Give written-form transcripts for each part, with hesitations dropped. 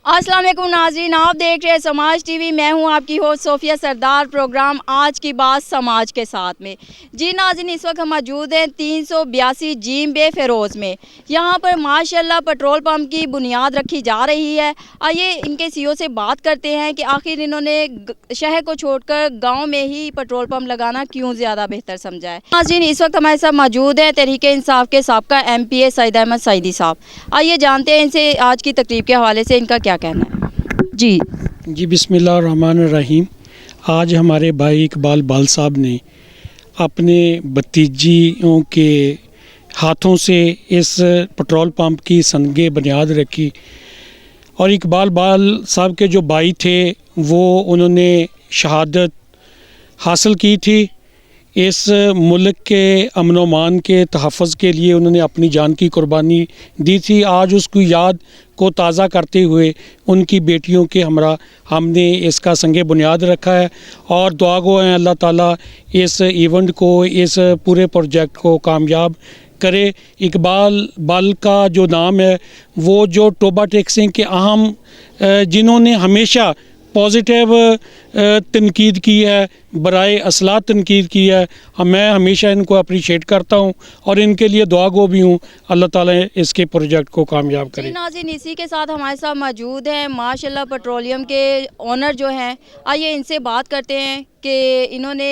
अस्सलाम वालेकुम नाज़रीन, आप देख रहे हैं समाज टीवी। मैं हूं आपकी होस्ट सोफिया सरदार। प्रोग्राम आज की बात समाज के साथ में। जी नाज़रीन, इस वक्त हम मौजूद हैं 382 जीम बे फ़िरोज़ में। यहां पर माशाल्लाह पेट्रोल पंप की बुनियाद रखी जा रही है। आइए इनके सीईओ से बात करते हैं कि आखिर इन्होंने शहर को छोड़कर गाँव में ही पेट्रोल पंप लगाना क्यों ज़्यादा बेहतर समझा है। नाज़रीन, इस वक्त हमारे साथ मौजूद हैं तहरीक इंसाफ के साबका MPA सईद अहमद सईदी साहब। आइए जानते हैं इनसे आज की तकरीब के हवाले से इनका क्या कहना है। जी बिस्मिल्लाहिर्रहमानिर्रहीम। आज हमारे भाई इकबाल बाल साहब ने अपने भतीजियों के हाथों से इस पेट्रोल पंप की संगे बुनियाद रखी। और इकबाल बाल साहब के जो भाई थे उन्होंने शहादत हासिल की थी। इस मुल्क के अमन व अमान के तहफ़्फ़ुज़ के लिए उन्होंने अपनी जान की कुर्बानी दी थी। आज उसकी याद को ताज़ा करते हुए उनकी बेटियों के हमरा हमने इसका संगे बुनियाद रखा है और दुआ गो हैं अल्लाह ताला इस इवेंट को, इस पूरे प्रोजेक्ट को कामयाब करे। इकबाल बाल का जो नाम है वो जो टोबा टेक्सिंग के अहम जिन्होंने हमेशा पॉजिटिव तनकीद की है, बराए असलाह तनकीद की है, मैं हमेशा इनको अप्रिशिएट करता हूँ और इनके लिए दुआ गो भी हूँ। अल्लाह ताला इसके प्रोजेक्ट को कामयाब करे। नाज़रीन, इसी के साथ हमारे साथ मौजूद हैं माशाल्लाह पेट्रोलियम के ओनर जो हैं। आइए इनसे बात करते हैं कि इन्होंने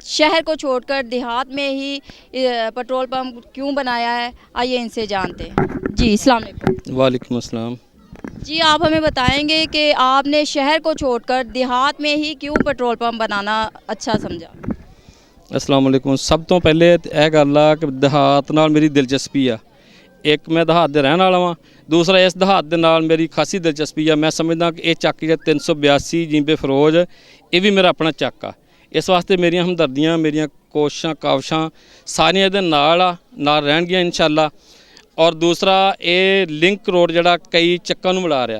शहर को छोड़कर देहात में ही पेट्रोल पंप क्यों बनाया है। आइए इनसे जानते हैं। जी अस्सलाम वालेकुम। वालेकुम अस्सलाम। जी, आप हमें बताएंगे कि आपने शहर को छोड़कर देहात में ही क्यों पेट्रोल पंप बनाना अच्छा समझा। अस्सलाम वालेकुम। सब तो पहले यह गल आ कि देहात नाल मेरी दिलचस्पी आ। एक मैं देहात दे रहने वाला वां, दूसरा इस देहात दे नाल मेरी खासी दिलचस्पी आ। मैं समझदा कि ये चक जे 382 जीम बे फ़िरोज़ ये भी मेरा अपना चक आ। इस वास्ते मेरियां हमदर्दियां, मेरियां कोशिशां काविशां सारियां इहदे नाल रहणगियां इंशाअल्लाह। और दूसरा ये लिंक रोड जिहड़ा कई चक्कां नूं मिला रहा,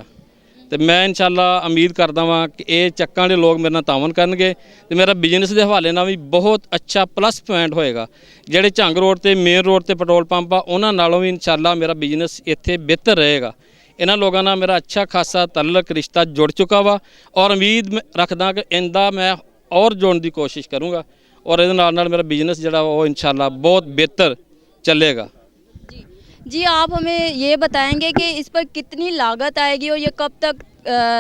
तो मैं इंशाअल्लाह उम्मीद करदा वां कि ये चक्कां वाले लोग मेरे नाल तावन करनगे तो मेरा बिजनेस के हवाले नाल भी बहुत अच्छा प्लस पॉइंट होएगा। जिहड़े झंग रोड ते मेन रोड ते पेट्रोल पंप आ उन्हां नालों भी इंशाअल्लाह मेरा बिजनेस इत्थे बेहतर रहेगा। इन्हां लोगों नाल मेरा अच्छा खासा तल्लक रिश्ता जुड़ चुका वा और उम्मीद रखदा कि इंदा मैं और जोड़न की कोशिश करूँगा और इहदे नाल मेरा बिजनेस जिहड़ा वो इंशाअल्लाह बहुत बेहतर चलेगा। जी, आप हमें ये बताएंगे कि इस पर कितनी लागत आएगी और ये कब तक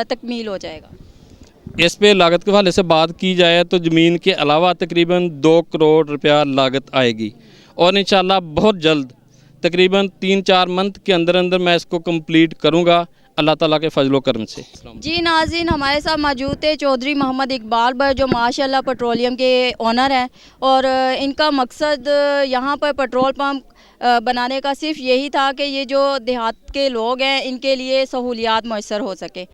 तकमील हो जाएगा। इस पे लागत के हवाले से बात की जाए तो ज़मीन के अलावा तकरीबन 2 करोड़ रुपया लागत आएगी और इंशाअल्लाह बहुत जल्द तकरीबन 3-4 मंथ के अंदर अंदर मैं इसको कंप्लीट करूँगा अल्लाह ताला के फजलो करम से। जी नाज़रीन, हमारे साथ मौजूद थे चौधरी मोहम्मद इकबाल भाई जो माशाल्लाह पेट्रोलियम के ओनर हैं और इनका मकसद यहाँ पर पेट्रोल पंप बनाने का सिर्फ यही था कि ये जो देहात के लोग हैं इनके लिए सहूलियात मैसर हो सके।